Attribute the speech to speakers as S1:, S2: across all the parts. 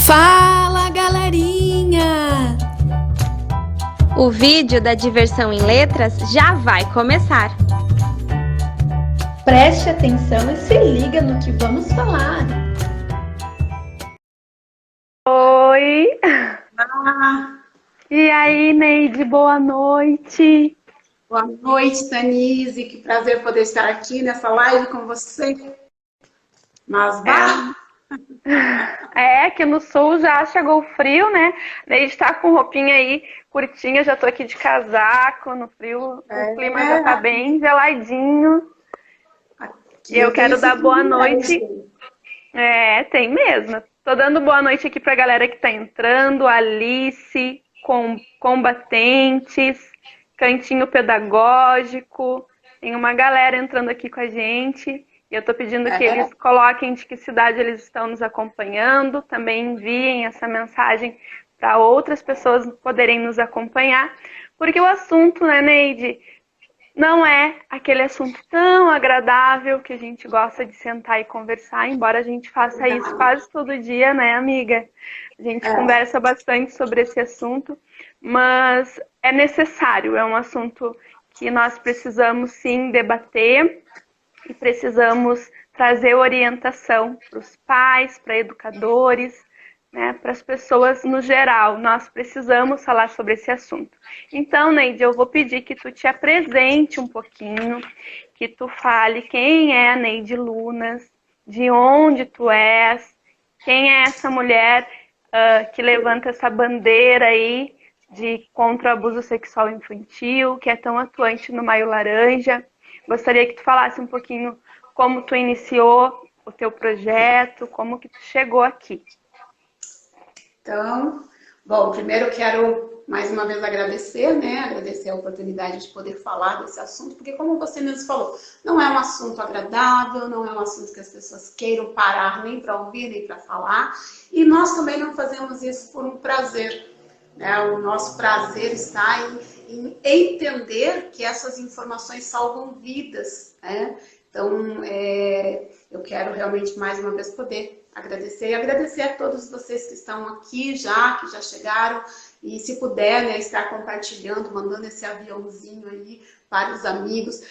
S1: Fala, galerinha!
S2: O vídeo da Diversão em Letras já vai começar.
S1: Preste atenção e se liga no que vamos falar.
S3: Oi!
S4: Ah,
S3: E aí, Neide, boa noite!
S4: boa noite, Tanise. Que prazer poder estar aqui nessa live com você. Mas
S3: Aqui no sul já chegou o frio, né? Neide tá com roupinha aí curtinha, já tô aqui de casaco no frio, o clima já tá bem geladinho. E eu quero dar boa noite. Tem mesmo. Tô dando boa noite aqui pra galera que tá entrando, Alice, Combatentes, Cantinho Pedagógico. Tem uma galera entrando aqui com a gente. E eu tô pedindo que eles coloquem de que cidade eles estão nos acompanhando. Também enviem essa mensagem para outras pessoas poderem nos acompanhar. Porque o assunto, né, Neide, não é aquele assunto tão agradável que a gente gosta de sentar e conversar, embora a gente faça isso quase todo dia, né, amiga? A gente conversa bastante sobre esse assunto, mas é necessário, é um assunto que nós precisamos sim debater e precisamos trazer orientação para os pais, para educadores, né, para as pessoas no geral. Nós precisamos falar sobre esse assunto. Então, Neide, eu vou pedir que tu te apresente um pouquinho, que tu fale quem é a Neide Lunas, de onde tu és, quem é essa mulher que levanta essa bandeira aí contra o abuso sexual infantil, que é tão atuante no Maio Laranja. Gostaria que tu falasse um pouquinho como tu iniciou o teu projeto, como que tu chegou aqui.
S4: Então, bom, primeiro eu quero mais uma vez agradecer, né? Agradecer a oportunidade de poder falar desse assunto, porque como você mesmo falou, não é um assunto agradável, não é um assunto que as pessoas queiram parar nem para ouvir, nem para falar, e nós também não fazemos isso por um prazer, né? O nosso prazer está em entender que essas informações salvam vidas, né? Então, eu quero realmente mais uma vez poder agradecer e agradecer a todos vocês que estão aqui já, que já chegaram, e se puder, né, estar compartilhando, mandando esse aviãozinho aí para os amigos.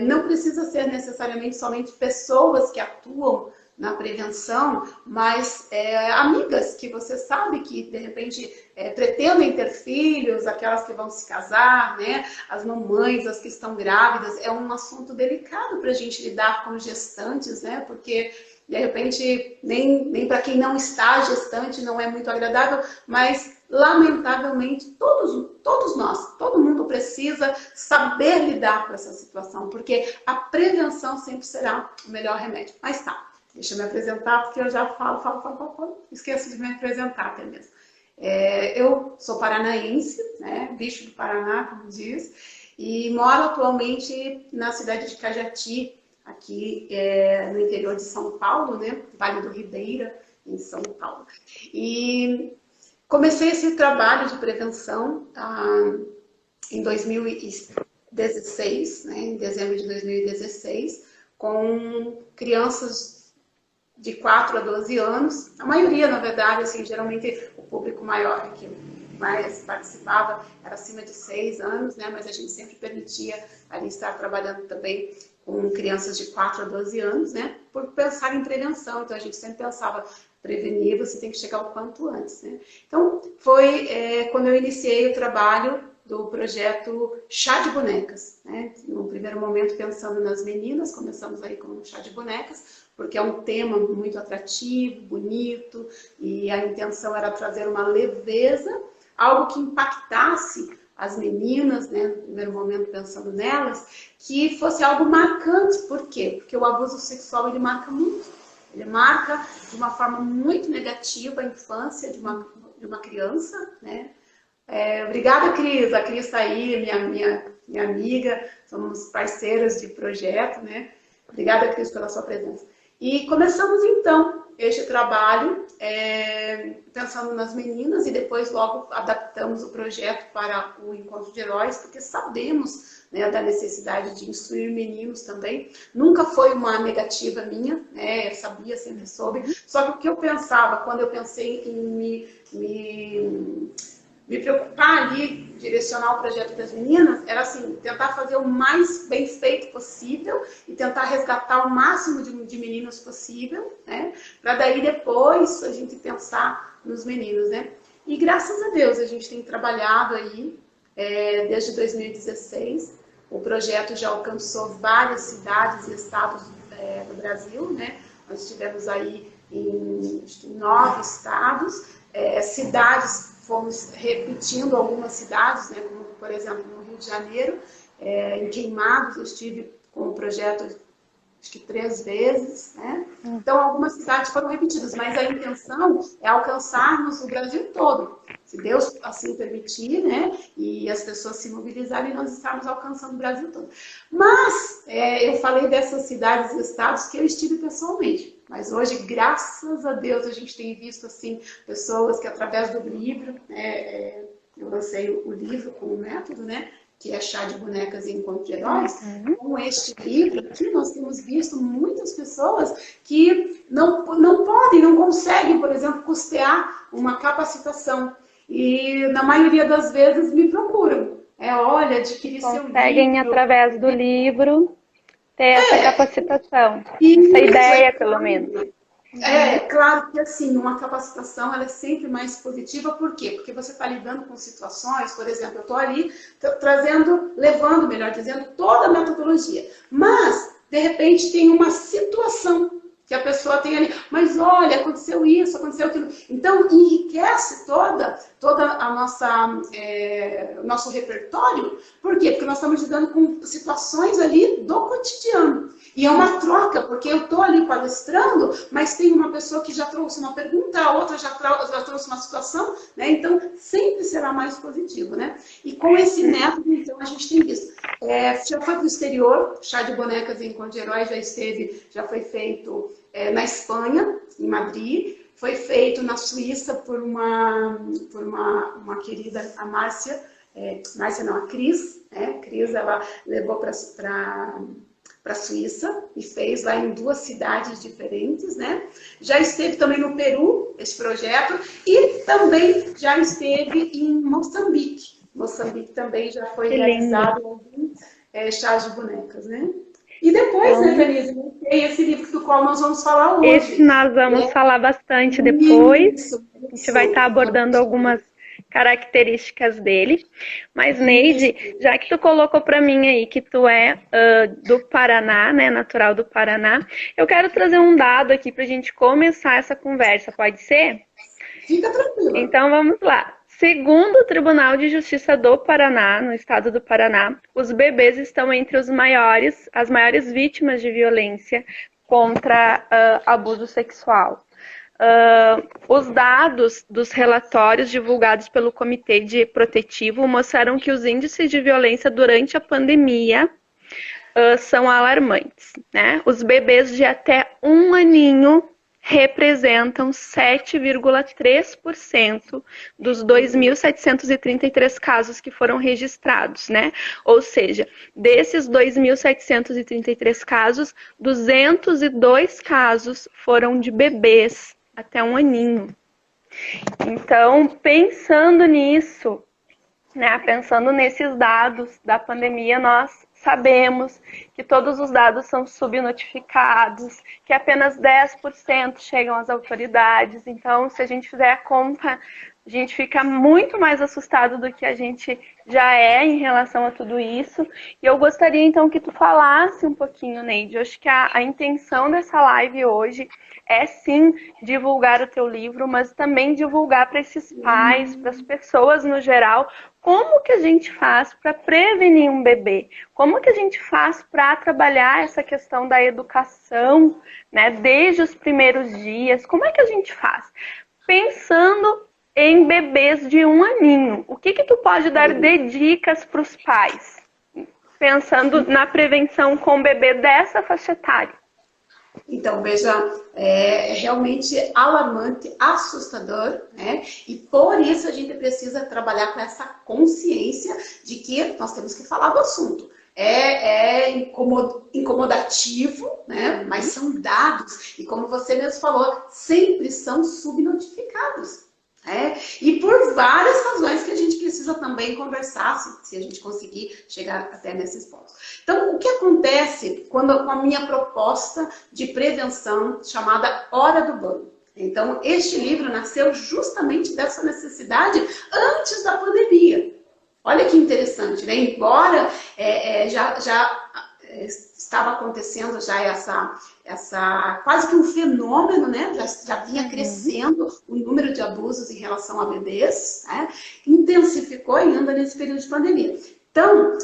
S4: Não precisa ser necessariamente somente pessoas que atuam na prevenção, mas amigas que você sabe que de repente pretendem ter filhos, aquelas que vão se casar, né? As mamães, as que estão grávidas, é um assunto delicado para a gente lidar com gestantes, né? Porque de repente nem para quem não está gestante não é muito agradável, mas lamentavelmente todos nós, todo mundo precisa saber lidar com essa situação, porque a prevenção sempre será o melhor remédio. Mas tá. Deixa eu me apresentar, porque eu já falo. Esqueço de me apresentar até mesmo. Eu sou paranaense, né? Bicho do Paraná, como diz, e moro atualmente na cidade de Cajati, aqui no interior de São Paulo, né? Vale do Ribeira, em São Paulo. E comecei esse trabalho de prevenção em 2016, né? Em dezembro de 2016, com crianças de 4 a 12 anos, a maioria, na verdade, assim, geralmente o público maior que mais participava era acima de 6 anos, né? Mas a gente sempre permitia ali estar trabalhando também com crianças de 4 a 12 anos, né? Por pensar em prevenção, então a gente sempre pensava, prevenir, você tem que chegar o quanto antes, né? Então, foi quando eu iniciei o trabalho do projeto Chá de Bonecas, né? No primeiro momento, pensando nas meninas, começamos aí com o Chá de Bonecas, porque é um tema muito atrativo, bonito, e a intenção era trazer uma leveza, algo que impactasse as meninas, né, no primeiro momento pensando nelas, que fosse algo marcante. Por quê? Porque o abuso sexual, ele marca muito. Ele marca de uma forma muito negativa a infância de uma criança, né? Obrigada, Cris. A Cris está aí, minha amiga, somos parceiras de projeto, né? Obrigada, Cris, pela sua presença. E começamos, então, este trabalho pensando nas meninas e depois logo adaptamos o projeto para o Encontro de Heróis, porque sabemos, né, da necessidade de instruir meninos também. Nunca foi uma negativa minha, né, eu sabia, sempre soube. Só que o que eu pensava, quando eu pensei em me preocupar ali, direcionar o projeto das meninas, era assim, tentar fazer o mais bem feito possível e tentar resgatar o máximo de meninos possível, né? Para daí depois a gente pensar nos meninos, né? E graças a Deus a gente tem trabalhado aí desde 2016. O projeto já alcançou várias cidades e estados do Brasil, né? Nós estivemos aí em 9 estados, cidades. Fomos repetindo algumas cidades, né, como, por exemplo, no Rio de Janeiro, em Queimados, eu estive com o projeto, acho que 3 vezes, né? Então, algumas cidades foram repetidas, mas a intenção é alcançarmos o Brasil todo, se Deus assim permitir, né? E as pessoas se mobilizarem, nós estamos alcançando o Brasil todo. Mas, eu falei dessas cidades e estados que eu estive pessoalmente. Mas hoje, graças a Deus, a gente tem visto assim, pessoas que através do livro, eu lancei o livro com o método, né, que é Chá de Bonecas e Encontro de Heróis. Com este livro aqui, nós temos visto muitas pessoas que não podem, não conseguem, por exemplo, custear uma capacitação. E, na maioria das vezes, me procuram. Olha, adquirir seu livro.
S3: Conseguem, através do livro, ter essa capacitação,
S4: Isso,
S3: essa ideia, pelo menos.
S4: Claro que assim, uma capacitação ela é sempre mais positiva, por quê? Porque você está lidando com situações, por exemplo, eu estou ali levando, melhor dizendo, toda a metodologia, mas, de repente, tem uma situação que a pessoa tem ali, mas olha, aconteceu isso, aconteceu aquilo. Então, enriquece toda a nosso repertório. Por quê? Porque nós estamos lidando com situações ali do cotidiano. E é uma troca, porque eu estou ali palestrando, mas tem uma pessoa que já trouxe uma pergunta, a outra já trouxe uma situação, né? Então, sempre será mais positivo, né? E com esse método, então, a gente tem visto. Já foi para o exterior, Chá de Bonecas e Encontro de Heróis já foi feito na Espanha, em Madrid, foi feito na Suíça por uma querida, a Márcia, a Cris, Cris, ela levou para a Suíça e fez lá em 2 cidades diferentes, né? Já esteve também no Peru, esse projeto, e também já esteve em Moçambique. Moçambique também já foi realizado alguns chás de bonecas, né? E depois, né, Denise, tem esse livro do qual nós vamos falar hoje.
S3: Esse nós vamos falar bastante depois. A gente vai estar abordando algumas características dele. Mas, Neide, já que tu colocou para mim aí que tu é do Paraná, né, natural do Paraná, eu quero trazer um dado aqui para a gente começar essa conversa, pode ser?
S4: Fica tranquilo.
S3: Então, vamos lá. Segundo o Tribunal de Justiça do Paraná, no estado do Paraná, os bebês estão entre as maiores vítimas de violência contra abuso sexual. Os dados dos relatórios divulgados pelo Comitê de Protetivo mostraram que os índices de violência durante a pandemia são alarmantes, né? Os bebês de até 1 aninho representam 7,3% dos 2.733 casos que foram registrados, né? Ou seja, desses 2.733 casos, 202 casos foram de bebês até 1 aninho. Então, pensando nisso, né, pensando nesses dados da pandemia, nós sabemos que todos os dados são subnotificados, que apenas 10% chegam às autoridades. Então, se a gente fizer a conta, a gente fica muito mais assustado do que a gente já é em relação a tudo isso. E eu gostaria, então, que tu falasse um pouquinho, Neide. Eu acho que a intenção dessa live hoje é, sim, divulgar o teu livro, mas também divulgar para esses pais, para as pessoas no geral, como que a gente faz para prevenir um bebê? Como que a gente faz para trabalhar essa questão da educação, né, desde os primeiros dias? Como é que a gente faz? Pensando em bebês de 1 aninho, o que tu pode dar de dicas para os pais? Pensando na prevenção com o bebê dessa faixa etária.
S4: Então, veja, é realmente alarmante, assustador, né? E por isso a gente precisa trabalhar com essa consciência de que nós temos que falar do assunto. É incomodativo, né? Mas são dados. E como você mesmo falou, sempre são subnotificados. E por várias razões que a gente precisa também conversar, se a gente conseguir chegar até nesses pontos. Então, o que acontece com a minha proposta de prevenção chamada Hora do Banho? Então, este livro nasceu justamente dessa necessidade antes da pandemia. Olha que interessante, né? Embora já estava acontecendo já essa quase que um fenômeno, né? Já vinha crescendo o número de abusos em relação a bebês, né? Intensificou ainda nesse período de pandemia. Então,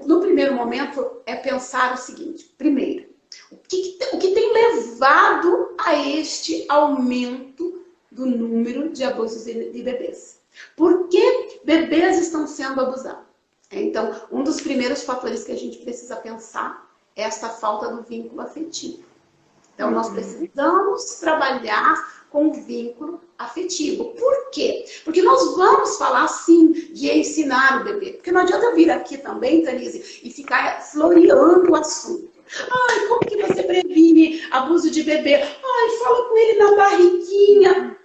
S4: no primeiro momento, é pensar o seguinte: primeiro, o que tem levado a este aumento do número de abusos de bebês? Por que bebês estão sendo abusados? Então, um dos primeiros fatores que a gente precisa pensar é essa falta do vínculo afetivo. Então, nós precisamos trabalhar com o vínculo afetivo. Por quê? Porque nós vamos falar, sim, de ensinar o bebê. Porque não adianta eu vir aqui também, Tanise, e ficar floreando o assunto. Ai, como que você previne abuso de bebê? Ai, fala com ele na barriguinha.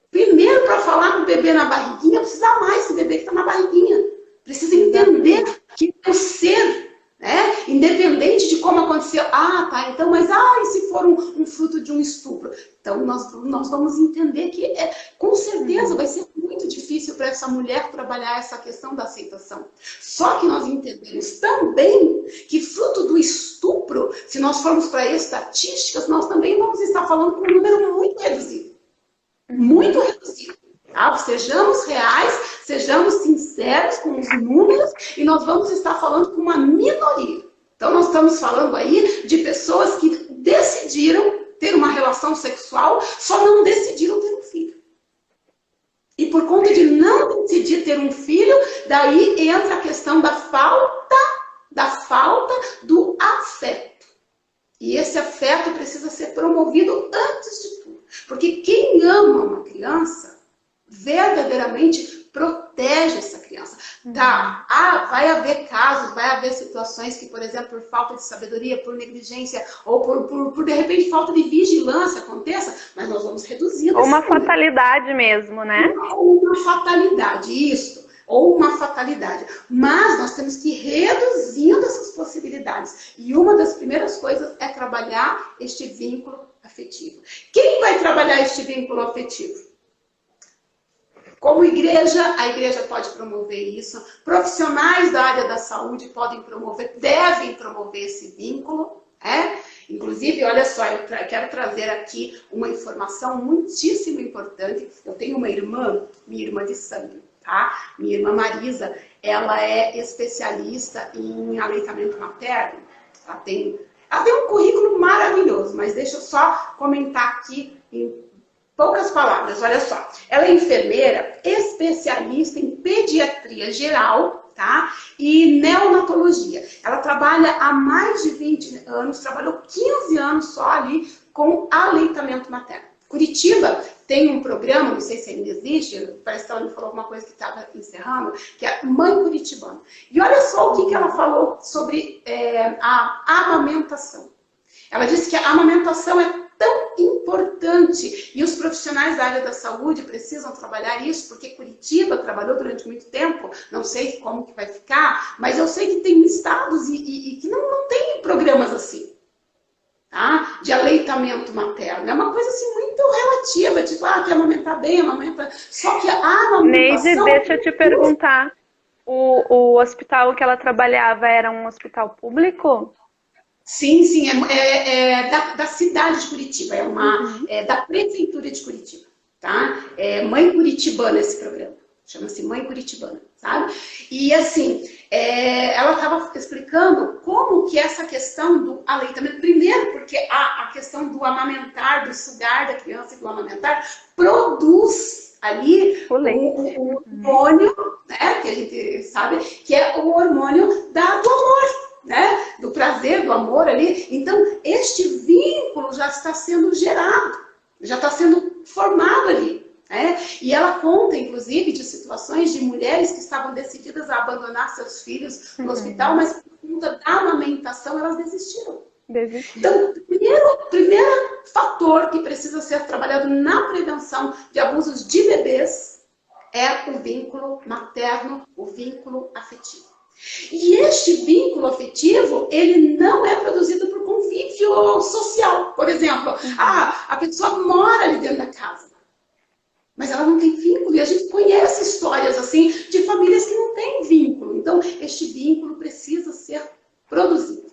S4: Primeiro, para falar com o bebê na barriguinha, precisa amar esse bebê que está na barriguinha. Precisa entender que é o ser, né? Independente de como aconteceu. Ah, tá, então, mas e se for um fruto de um estupro? Então, nós vamos entender que, com certeza, vai ser muito difícil para essa mulher trabalhar essa questão da aceitação. Só que nós entendemos também que fruto do estupro, se nós formos para estatísticas, nós também vamos estar falando com um número muito reduzido. Muito reduzido. Tá? Sejamos reais, sejamos sinceros com os números e nós vamos estar falando com uma minoria. Então, nós estamos falando aí de pessoas que decidiram ter uma relação sexual, só não decidiram ter um filho. E por conta de não decidir ter um filho, daí entra a questão da falta do afeto. E esse afeto precisa ser promovido antes de tudo. Porque quem ama uma criança, verdadeiramente protege essa criança. Tá, vai haver casos, vai haver situações que, por exemplo, por falta de sabedoria, por negligência, ou por de repente, falta de vigilância aconteça, mas nós vamos reduzindo.
S3: Ou uma fatalidade mesmo, né?
S4: Ou uma fatalidade, isso. Ou uma fatalidade. Mas nós temos que ir reduzindo essas possibilidades. E uma das primeiras coisas é trabalhar este vínculo afetivo. Quem vai trabalhar este vínculo afetivo? Como igreja, a igreja pode promover isso. Profissionais da área da saúde podem promover, devem promover esse vínculo. Inclusive, olha só, eu quero trazer aqui uma informação muitíssimo importante. Eu tenho uma irmã, minha irmã de sangue. Tá? Minha irmã Marisa, ela é especialista em aleitamento materno. Ela tem um currículo maravilhoso, mas deixa eu só comentar aqui em poucas palavras. Olha só, ela é enfermeira, especialista em pediatria geral, tá? E neonatologia. Ela trabalha há mais de 20 anos, trabalhou 15 anos só ali com aleitamento materno. Curitiba tem um programa, não sei se ainda existe, parece que ela me falou alguma coisa que estava encerrando, que é Mãe Curitibana. E olha só o que ela falou sobre a amamentação. Ela disse que a amamentação é tão importante e os profissionais da área da saúde precisam trabalhar isso, porque Curitiba trabalhou durante muito tempo, não sei como que vai ficar, mas eu sei que tem estados e que não tem programas assim. Tá? De aleitamento materno. É uma coisa assim muito relativa, tipo, quer amamentar bem, amamenta. Só que a amamentação...
S3: Neide, deixa eu te perguntar, o hospital que ela trabalhava era um hospital público?
S4: Sim, é da cidade de Curitiba, é da prefeitura de Curitiba, tá? É Mãe Curitibana esse programa, chama-se Mãe Curitibana, sabe? E assim, ela estava explicando como que essa questão do aleitamento, primeiro porque a questão do amamentar, do sugar da criança e do amamentar, produz ali o hormônio, né, que a gente sabe, que é o hormônio do amor. né? Do prazer, do amor ali. Então, este vínculo já está sendo gerado, já está sendo formado ali. E ela conta, inclusive, de situações de mulheres que estavam decididas a abandonar seus filhos no hospital, mas por conta da amamentação elas desistiram. Então, o primeiro fator que precisa ser trabalhado na prevenção de abusos de bebês é o vínculo materno, o vínculo afetivo. E este vínculo afetivo, ele não é produzido por convívio social. Por exemplo, a pessoa mora ali dentro da casa, mas ela não tem vínculo. E a gente conhece histórias assim de famílias que não têm vínculo. Então, este vínculo precisa ser produzido.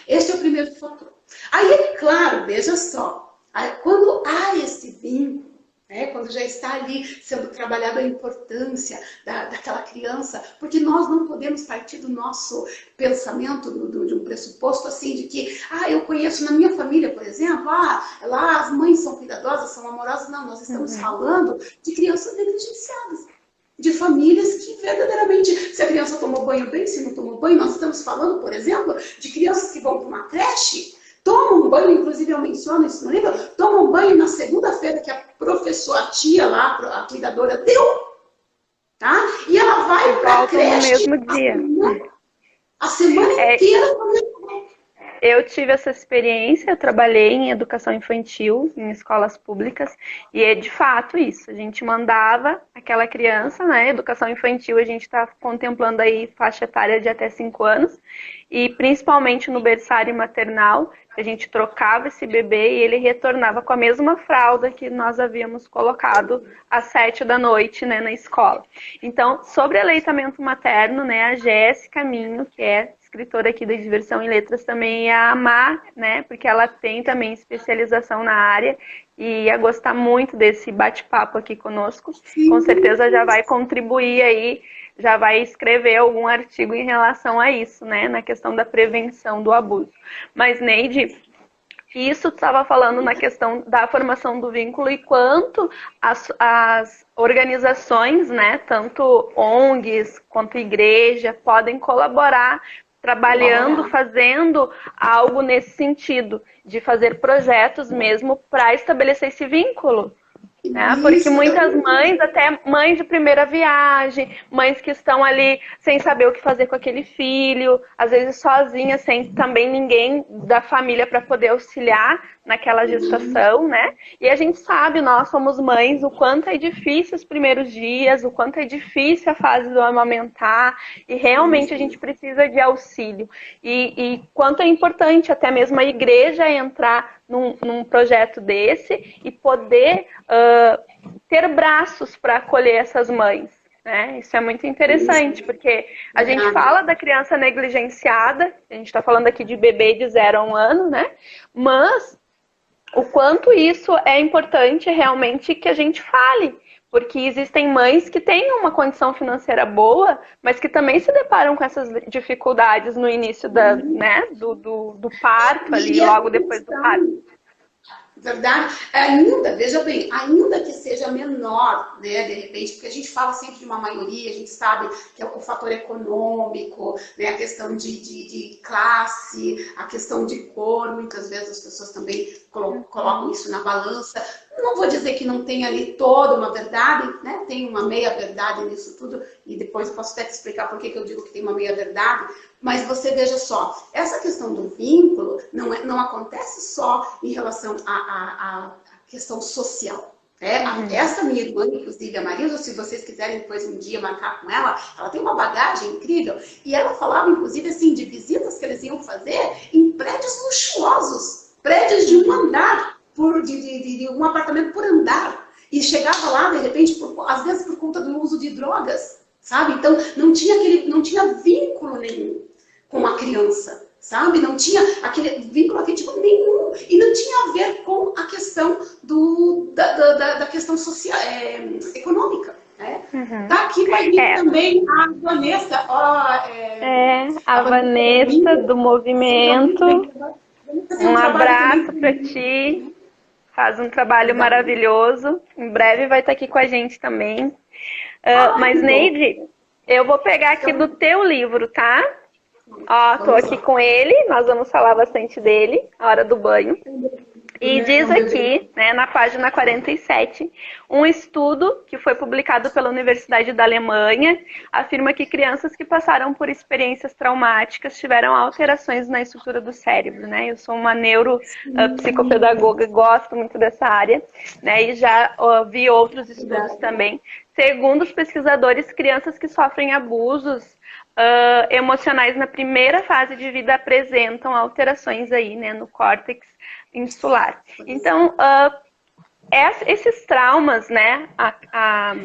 S4: Este é o primeiro fator. Aí, é claro, veja só, quando há esse vínculo, quando já está ali sendo trabalhada a importância daquela criança, porque nós não podemos partir do nosso pensamento, de um pressuposto assim, de que, eu conheço na minha família, por exemplo, lá as mães são cuidadosas, são amorosas. Não, nós estamos falando de crianças negligenciadas, de famílias que verdadeiramente, se a criança tomou banho bem, se não tomou banho, nós estamos falando, por exemplo, de crianças que vão para uma creche, tomam banho, inclusive eu menciono isso no livro, tomam banho na segunda-feira que a professora, a tia lá, a cuidadora deu, tá? E ela vai para a creche
S3: no mesmo dia.
S4: A semana inteira.
S3: Eu tive essa experiência, eu trabalhei em educação infantil, em escolas públicas, e é de fato isso. A gente mandava aquela criança, educação infantil, a gente está contemplando aí faixa etária de até 5 anos, e principalmente no berçário maternal, a gente trocava esse bebê e ele retornava com a mesma fralda que nós havíamos colocado às 7 da noite, na escola. Então, sobre aleitamento materno, a Jéssica Minho, que é escritora aqui da Diversão em Letras, também ia amar, porque ela tem também especialização na área e ia gostar muito desse bate-papo aqui conosco. Sim. Com certeza já vai contribuir aí, já vai escrever algum artigo em relação a isso, na questão da prevenção do abuso. Mas, Neide, isso tu estava falando na questão da formação do vínculo e quanto as organizações, tanto ONGs quanto igreja, podem colaborar trabalhando, fazendo algo nesse sentido, de fazer projetos mesmo para estabelecer esse vínculo. Porque muitas mães, até mães de primeira viagem, mães que estão ali sem saber o que fazer com aquele filho, às vezes sozinhas, sem também ninguém da família para poder auxiliar naquela gestação, E a gente sabe, nós somos mães, o quanto é difícil os primeiros dias, o quanto é difícil a fase do amamentar, e realmente a gente precisa de auxílio. E quanto é importante até mesmo a igreja entrar num projeto desse e poder ter braços para acolher essas mães. Isso é muito interessante, porque a gente fala da criança negligenciada, a gente está falando aqui de bebê de 0 a 1 ano, mas o quanto isso é importante realmente que a gente fale, porque existem mães que têm uma condição financeira boa, mas que também se deparam com essas dificuldades no início do parto, ali, logo depois do parto.
S4: Verdade? Ainda, veja bem, ainda que seja menor, de repente, porque a gente fala sempre de uma maioria, a gente sabe que é o fator econômico, a questão de classe, a questão de cor, muitas vezes as pessoas também colocam isso na balança. Não vou dizer que não tem ali toda uma verdade, tem uma meia-verdade nisso tudo, e depois eu posso até te explicar por que eu digo que tem uma meia-verdade, mas você veja só, essa questão do vínculo não acontece só em relação à questão social. Essa minha irmã, inclusive a Marisa, se vocês quiserem depois um dia marcar com ela tem uma bagagem incrível, e ela falava inclusive assim, de visitas que eles iam fazer em prédios luxuosos, prédios de um andar, de um apartamento por andar, e chegava lá de repente, às vezes por conta do uso de drogas, sabe? Então não tinha vínculo nenhum com a criança, sabe? Não tinha aquele vínculo afetivo nenhum, e não tinha a ver com a questão da questão social, econômica. Tá aqui com a gente também a Vanessa.
S3: A Vanessa do movimento. Um abraço para ti. Faz um trabalho maravilhoso. Em breve vai estar aqui com a gente também. Mas, Neide, eu vou pegar aqui do teu livro, tá? Ó, tô aqui com ele, nós vamos falar bastante dele, a hora do banho. E diz aqui, né, na página 47, um estudo que foi publicado pela Universidade da Alemanha afirma que crianças que passaram por experiências traumáticas tiveram alterações na estrutura do cérebro, né? Eu sou uma neuropsicopedagoga, gosto muito dessa área, né? E já vi outros estudos também. Segundo os pesquisadores, crianças que sofrem abusos emocionais na primeira fase de vida apresentam alterações aí, né, no córtex insular. Então, esses traumas, né, a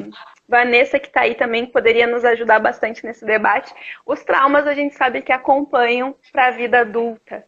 S3: Vanessa que está aí também poderia nos ajudar bastante nesse debate. Os traumas a gente sabe que acompanham para a vida adulta.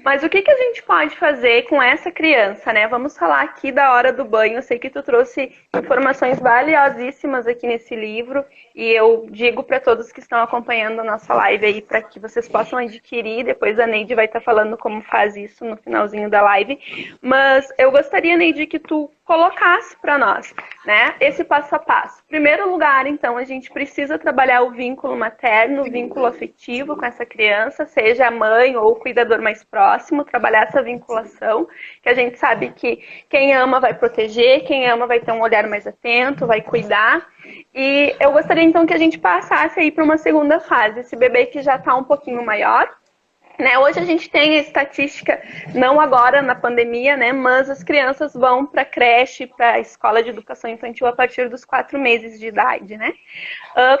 S3: Mas o que a gente pode fazer com essa criança, né? Vamos falar aqui da hora do banho. Eu sei que tu trouxe informações valiosíssimas aqui nesse livro e eu digo para todos que estão acompanhando a nossa live aí para que vocês possam adquirir. Depois a Neide vai estar falando como faz isso no finalzinho da live. Mas eu gostaria, Neide, que tu colocasse para nós, né, esse passo a passo. Em primeiro lugar, então, a gente precisa trabalhar o vínculo materno, o vínculo afetivo com essa criança, seja a mãe ou o cuidador mais próximo, trabalhar essa vinculação, que a gente sabe que quem ama vai proteger, quem ama vai ter um olhar mais atento, vai cuidar. E eu gostaria, então, que a gente passasse aí para uma segunda fase, esse bebê que já está um pouquinho maior, né? Hoje a gente tem a estatística, não agora na pandemia, né? Mas as crianças vão para a creche, para a escola de educação infantil a partir dos 4 meses de idade, né?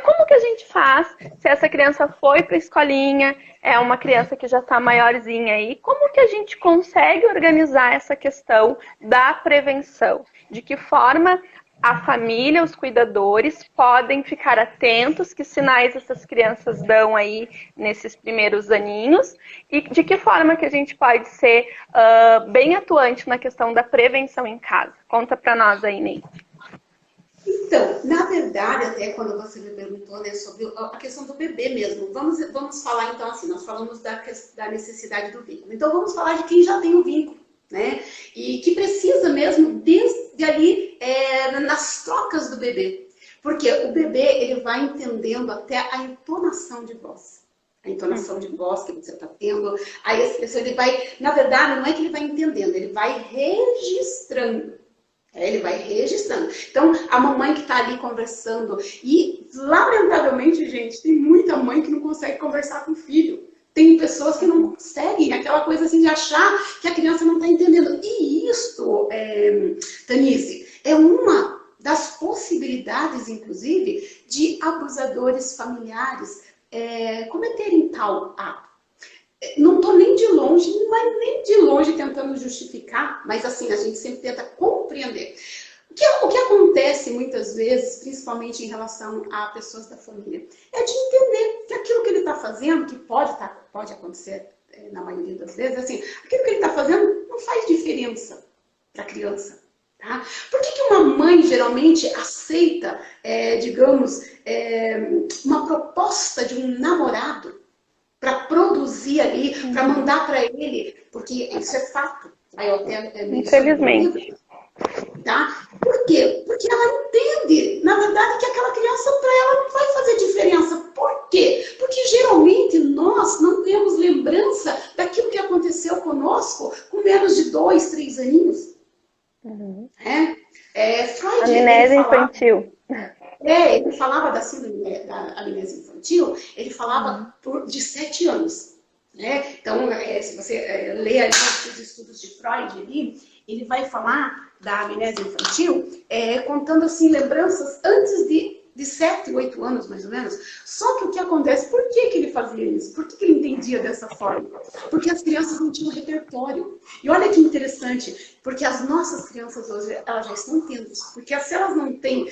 S3: Como que a gente faz se essa criança foi para a escolinha, é uma criança que já está maiorzinha aí? Como que a gente consegue organizar essa questão da prevenção? De que forma a família, os cuidadores podem ficar atentos que sinais essas crianças dão aí nesses primeiros aninhos e de que forma que a gente pode ser bem atuante na questão da prevenção em casa. Conta para nós aí, Ney.
S4: Então, na verdade, até quando você me perguntou, né, sobre a questão do bebê mesmo, vamos falar então assim, nós falamos da necessidade do vínculo. Então vamos falar de quem já tem o vínculo, né? E que precisa mesmo desde ali nas trocas do bebê. Porque o bebê, ele vai entendendo até a entonação de voz. A entonação de voz que você está tendo, a expressão, ele vai, na verdade, não é que ele vai entendendo, ele vai registrando. Ele vai registrando. Então, a mamãe que está ali conversando, e lamentavelmente, gente, tem muita mãe que não consegue conversar com o filho. Tem pessoas que não conseguem, aquela coisa assim de achar que a criança não está entendendo. E isso, Tanise, é uma das possibilidades, inclusive, de abusadores familiares cometerem tal ato. Não estou nem de longe, mas nem de longe tentando justificar, mas assim, a gente sempre tenta compreender. O que acontece muitas vezes, principalmente em relação a pessoas da família, é de entender que aquilo que ele está fazendo, que pode acontecer na maioria das vezes, assim, aquilo que ele está fazendo não faz diferença para a criança. Tá? Por que uma mãe geralmente aceita, digamos, uma proposta de um namorado para produzir ali, para mandar para ele, porque isso é fato.
S3: Infelizmente.
S4: Tá? Por quê? Porque ela entende, na verdade, que aquela criança para ela não vai fazer diferença. Por quê? Porque geralmente nós não temos lembrança daquilo que aconteceu conosco com menos de 2, 3 aninhos. Uhum. Freud,
S3: amnésia infantil.
S4: Ele falava da síndrome da amnésia infantil, ele falava de 7 anos. Né? Então, se você lê ali os estudos de Freud, ele vai falar da amnésia infantil, contando assim lembranças antes de 7, 8 anos, mais ou menos. Só que o que acontece, por que ele fazia isso? Por que ele entendia dessa forma? Porque as crianças não tinham repertório. E olha que interessante, porque as nossas crianças hoje, elas já estão tendo isso. Porque se elas não têm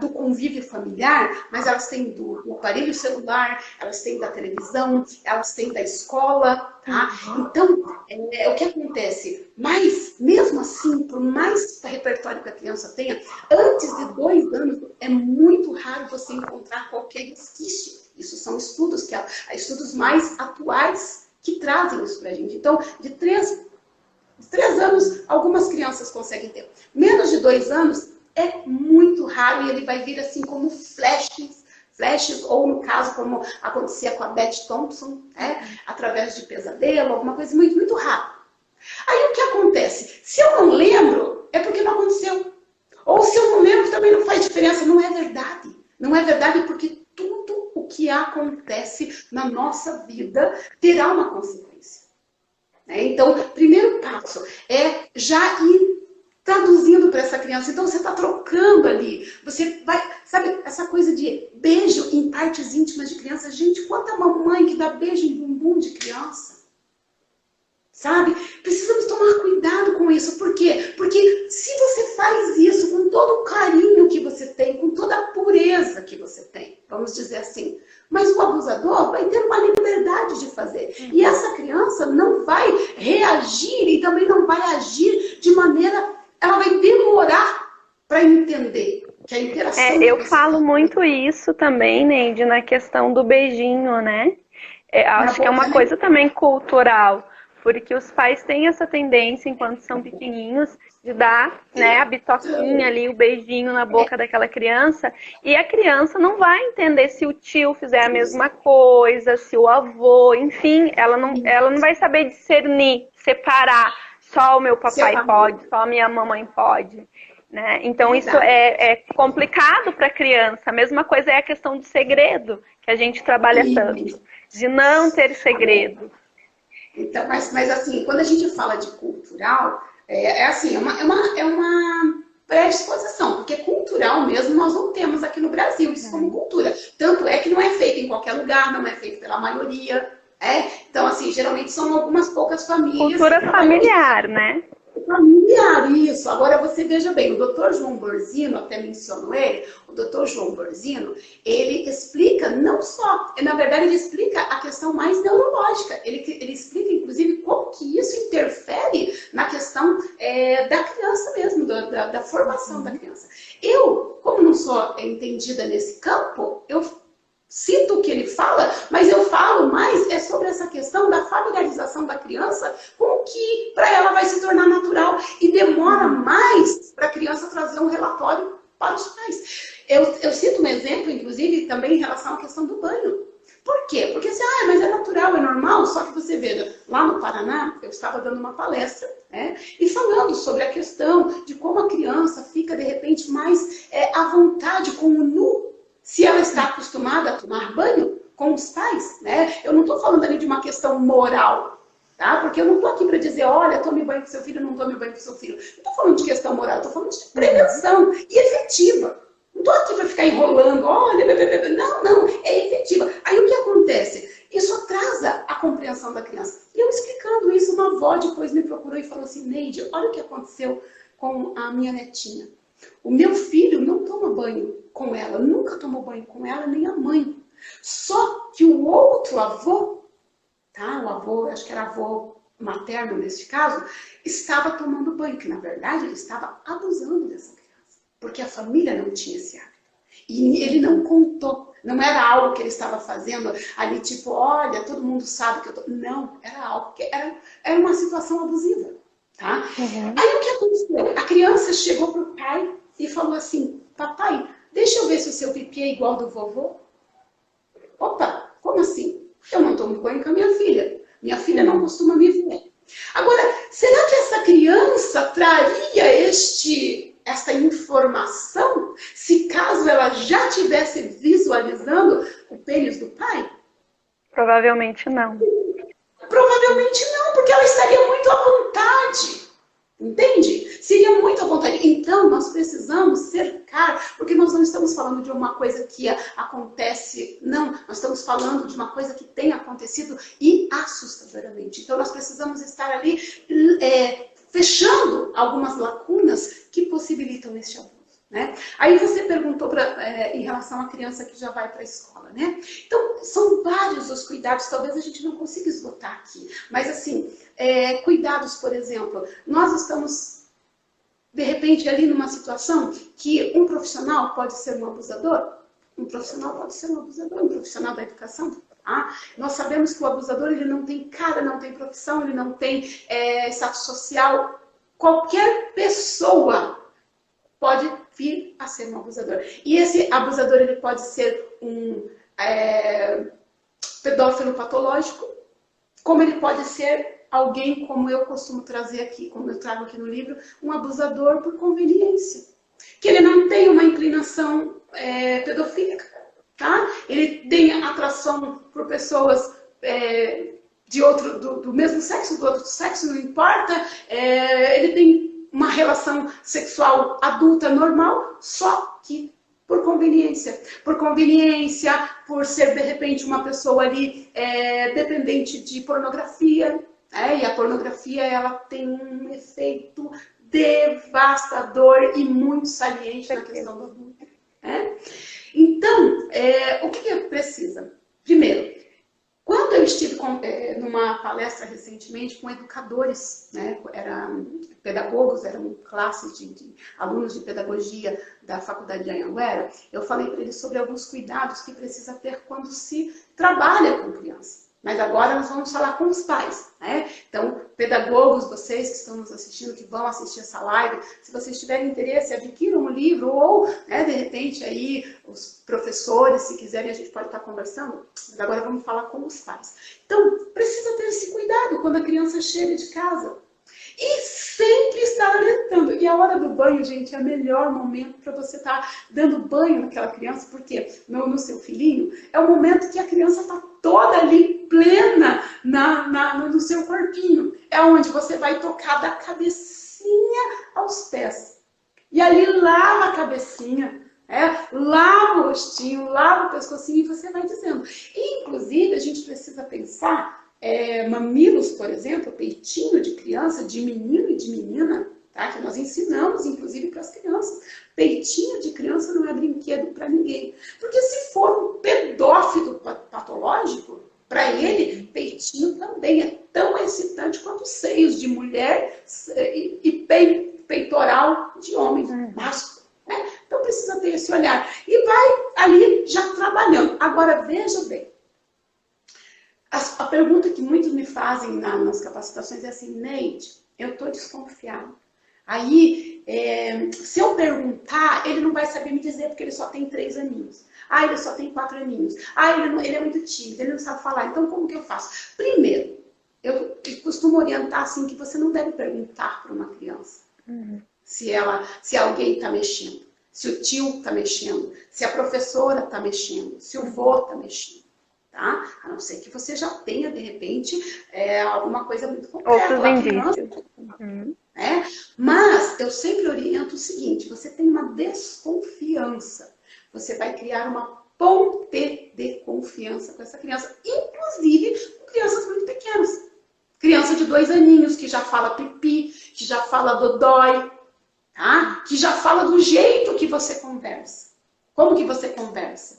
S4: do convívio familiar, mas elas têm do aparelho celular, elas têm da televisão, elas têm da escola, tá? Então, o que acontece? Mas, mesmo assim, por mais repertório que a criança tenha, antes de 2 anos, é muito raro você encontrar qualquer resquício. Isso são estudos mais atuais que trazem isso pra gente. Então, de 3 anos, algumas crianças conseguem ter. Menos de 2 anos, é muito raro e ele vai vir assim como flashes, ou no caso, como acontecia com a Beth Thompson, né? Através de pesadelo, alguma coisa muito, muito rápida. Aí o que acontece? Se eu não lembro, é porque não aconteceu. Ou se eu não lembro, também não faz diferença. Não é verdade. Não é verdade porque tudo o que acontece na nossa vida terá uma consequência. Então, primeiro passo é já ir traduzindo para essa criança. Então, você está trocando ali. Você vai, sabe, essa coisa de beijo em partes íntimas de criança. Gente, quanta mamãe que dá beijo em bumbum de criança. Sabe? Precisamos tomar cuidado com isso. Por quê? Porque se você faz isso com todo o carinho que você tem, com toda a pureza que você tem, vamos dizer assim, mas o abusador vai ter uma liberdade de fazer. E essa criança não vai reagir e também não vai agir de maneira... Ela vai demorar para entender que a interação...
S3: Eu falo muito isso também, Neide, na questão do beijinho, né? Acho que é uma coisa também cultural. Porque os pais têm essa tendência, enquanto são pequenininhos, de dar, né, a bitoquinha ali, o beijinho na boca daquela criança. E a criança não vai entender se o tio fizer a mesma coisa, se o avô, enfim, ela não vai saber discernir, separar. Só o meu papai pode, só a minha mamãe pode. Né? Então isso é complicado para a criança. A mesma coisa é a questão de segredo, que a gente trabalha tanto. De não ter segredo.
S4: Então, mas assim, quando a gente fala de cultural, assim, é uma predisposição, porque cultural mesmo nós não temos aqui no Brasil, isso como cultura. Tanto é que não é feito em qualquer lugar, não é feito pela maioria. Então, assim, geralmente são algumas poucas famílias.
S3: Cultura familiar, né?
S4: Familiar, isso. Agora você veja bem, o Dr. João Borzino, até menciono ele, o Dr. João Borzino, ele explica não só, na verdade ele explica a questão mais neurológica, ele explica inclusive como que isso interfere na questão da criança mesmo, da formação da criança. Eu, como não sou entendida nesse campo, eu cito o que ele fala, mas eu falo mais sobre essa questão da familiarização da criança com o que para ela vai se tornar natural e demora mais para a criança trazer um relatório para os pais. Eu cito um exemplo, inclusive, também em relação à questão do banho. Por quê? Porque assim, mas é natural, é normal, só que você vê, lá no Paraná, eu estava dando uma palestra, e falando sobre a questão de como a criança fica, de repente, mais à vontade com o nu, se ela está acostumada a tomar banho com os pais, né? Eu não estou falando ali de uma questão moral, tá? Porque eu não estou aqui para dizer, olha, tome banho com seu filho, não tome banho com seu filho. Não estou falando de questão moral, estou falando de prevenção e efetiva. Não estou aqui para ficar enrolando, olha, não, é efetiva. Aí o que acontece? Isso atrasa a compreensão da criança. E eu explicando isso, uma avó depois me procurou e falou assim, Neide, olha o que aconteceu com a minha netinha. O meu filho não toma banho com ela, nunca tomou banho com ela, nem a mãe. Só que o outro avô, tá? O avô, acho que era avô materno nesse caso, estava tomando banho, que na verdade ele estava abusando dessa criança, porque a família não tinha esse hábito. E ele não contou, não era algo que ele estava fazendo ali, tipo, olha, todo mundo sabe que eu tô... Não, era algo que era uma situação abusiva, tá? Aí o que aconteceu? A criança chegou pro pai e falou assim, papai, deixa eu ver se o seu pipi é igual do vovô. Opa, como assim? Eu não tomo banho com a minha filha. Minha filha não costuma me ver. Agora, será que essa criança traria esta informação se caso ela já estivesse visualizando o pênis do pai?
S3: Provavelmente não.
S4: Provavelmente não, porque ela estaria muito à vontade. Entende? Seria muito à vontade. Então, nós precisamos cercar, porque nós não estamos falando de uma coisa que acontece, não. Nós estamos falando de uma coisa que tem acontecido e assustadoramente. Então, nós precisamos estar ali fechando algumas lacunas que possibilitam este abuso. Né? Aí você perguntou em relação à criança que já vai para a escola, né? Então, são vários os cuidados, talvez a gente não consiga esgotar aqui, mas assim, cuidados, por exemplo, nós estamos, de repente, ali numa situação que um profissional pode ser um abusador, um profissional pode ser um abusador, um profissional da educação. Tá? Nós sabemos que o abusador, ele não tem cara, não tem profissão, ele não tem status social, qualquer pessoa pode vir a ser um abusador. E esse abusador, ele pode ser um pedófilo patológico, como ele pode ser alguém, como eu costumo trazer aqui, como eu trago aqui no livro, um abusador por conveniência. Que ele não tem uma inclinação pedofílica, tá? Ele tem atração por pessoas do mesmo sexo, do outro sexo, não importa. Ele tem uma relação sexual adulta normal, só que por conveniência. Por conveniência, por ser, de repente, uma pessoa ali dependente de pornografia. E a pornografia, ela tem um efeito devastador e muito saliente na questão do adulto. Então, o que precisa? Primeiro, quando eu estive numa palestra recentemente com educadores, eram pedagogos, eram classes de alunos de pedagogia da Faculdade de Anhanguera, eu falei para eles sobre alguns cuidados que precisa ter quando se trabalha com criança. Mas agora nós vamos falar com os pais, Então, pedagogos, vocês que estão nos assistindo, que vão assistir essa live, se vocês tiverem interesse, adquiram um livro ou, de repente, aí, os professores, se quiserem, a gente pode estar conversando. Mas agora vamos falar com os pais. Então, precisa ter esse cuidado quando a criança chega de casa. E sempre estar alertando. E a hora do banho, gente, é o melhor momento para você estar dando banho naquela criança, porque no seu filhinho é o momento que a criança está toda ali, plena, no seu corpinho. É onde você vai tocar da cabecinha aos pés. E ali lava a cabecinha, lava o rostinho, lava o pescocinho e você vai dizendo. E, inclusive, a gente precisa pensar... mamilos, por exemplo, peitinho de criança, de menino e de menina, tá? Que nós ensinamos, inclusive, para as crianças. Peitinho de criança não é brinquedo para ninguém. Porque se for um pedófilo patológico, para ele, peitinho também é tão excitante quanto seios de mulher e peitoral de homem másculo. Então precisa ter esse olhar. E vai ali já trabalhando. Agora, veja bem. A pergunta que muitos me fazem nas capacitações é assim, Neide, eu estou desconfiado. Aí, se eu perguntar, ele não vai saber me dizer porque ele só tem 3 aninhos. Ele só tem 4 aninhos. Ele é muito tímido, ele não sabe falar. Então, como que eu faço? Primeiro, eu costumo orientar assim que você não deve perguntar para uma criança se alguém está mexendo, se o tio está mexendo, se a professora está mexendo, se o vô está mexendo. Tá? A não ser que você já tenha, de repente, alguma coisa muito concreta.
S3: Outros indícios.
S4: Mas eu sempre oriento o seguinte, você tem uma desconfiança. Você vai criar uma ponte de confiança com essa criança. Inclusive com crianças muito pequenas. Criança de 2 aninhos, que já fala pipi, que já fala dodói, tá? Que já fala do jeito que você conversa. Como que você conversa?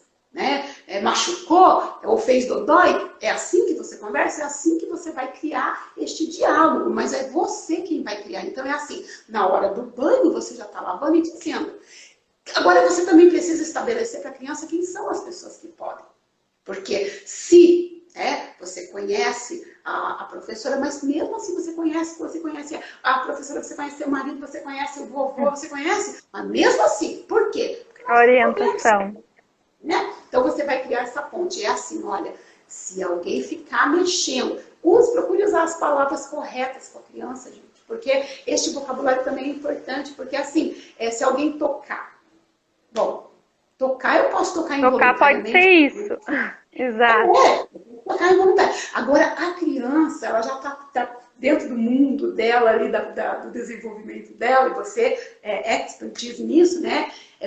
S4: Machucou ou fez dodói, é assim que você conversa, é assim que você vai criar este diálogo, mas é você quem vai criar. Então é assim, na hora do banho você já está lavando e dizendo. Agora você também precisa estabelecer para a criança quem são as pessoas que podem. Porque se você conhece a professora, mas mesmo assim você conhece a professora, você conhece seu marido, você conhece o vovô, você conhece, mas mesmo assim, por quê? Porque
S3: a orientação.
S4: Então você vai criar essa ponte. É assim, olha, se alguém ficar mexendo, procure usar as palavras corretas com a criança, gente. Porque este vocabulário também é importante, porque assim, se alguém tocar. Bom, tocar eu posso tocar involuntariamente.
S3: Tocar pode ser isso. Exato.
S4: Tocar involuntariamente. Agora, a criança, ela já está dentro do mundo dela, ali, do desenvolvimento dela, e você é expertise nisso,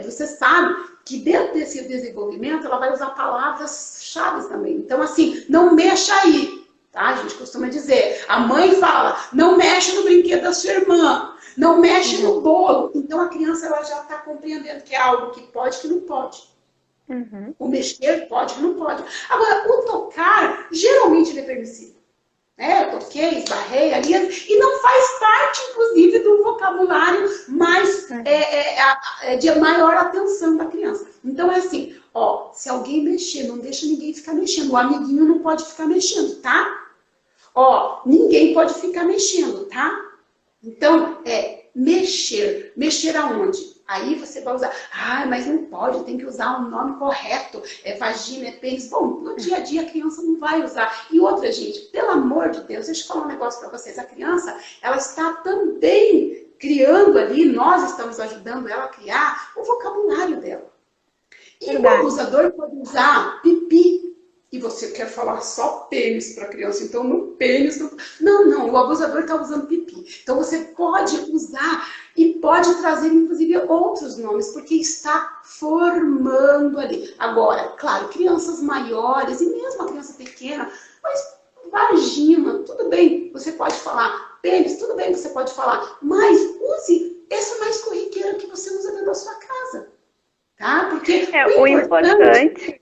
S4: você sabe que dentro desse desenvolvimento ela vai usar palavras-chave também. Então, assim, não mexa aí, tá? A gente costuma dizer. A mãe fala, não mexe no brinquedo da sua irmã, não mexe no bolo. Então, a criança ela já está compreendendo que é algo que pode, que não pode. O mexer pode, que não pode. Agora, o tocar, geralmente ele é permissível. Eu toquei, esbarrei ali, e não faz parte, inclusive, do vocabulário mais, de maior atenção da criança. Então é assim, se alguém mexer, não deixa ninguém ficar mexendo. O amiguinho não pode ficar mexendo, tá? Ninguém pode ficar mexendo, tá? Então, mexer. Mexer aonde? Aí você vai usar, mas não pode, tem que usar o nome correto, é vagina, é pênis. Bom, no dia a dia a criança não vai usar. E outra, gente, pelo amor de Deus, deixa eu falar um negócio para vocês. A criança, ela está também criando ali, nós estamos ajudando ela a criar o vocabulário dela. E o abusador pode usar pipi. E você quer falar só pênis para a criança, então no pênis... Não, o abusador está usando pipi. Então você pode usar e pode trazer, inclusive, outros nomes, porque está formando ali. Agora, claro, crianças maiores e mesmo a criança pequena, mas vagina, tudo bem, você pode falar. Pênis, tudo bem, você pode falar. Mas use essa mais corriqueira que você usa dentro da sua casa. Tá? Porque
S3: o importante...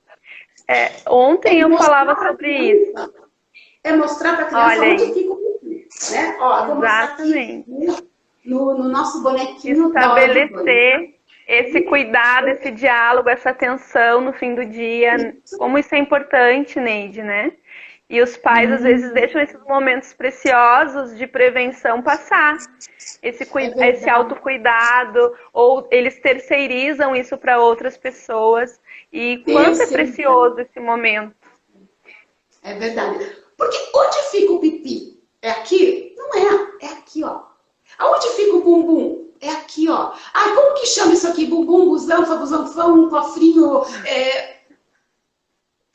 S3: ontem eu falava sobre isso.
S4: É mostrar para a criança onde fica o pipi, né? Ó, vou mostrar aqui no nosso bonequinho.
S3: Estabelecer esse cuidado, esse diálogo, essa atenção no fim do dia. Como isso é importante, Neide, né? E os pais, às vezes, deixam esses momentos preciosos de prevenção passar. Esse autocuidado, ou eles terceirizam isso para outras pessoas. E quanto é precioso esse momento.
S4: É verdade. Porque onde fica o pipi? É aqui? Não é. É aqui, ó. Aonde fica o bumbum? É aqui, ó. Como que chama isso aqui? Bumbum, busanfa, busanfão, cofrinho,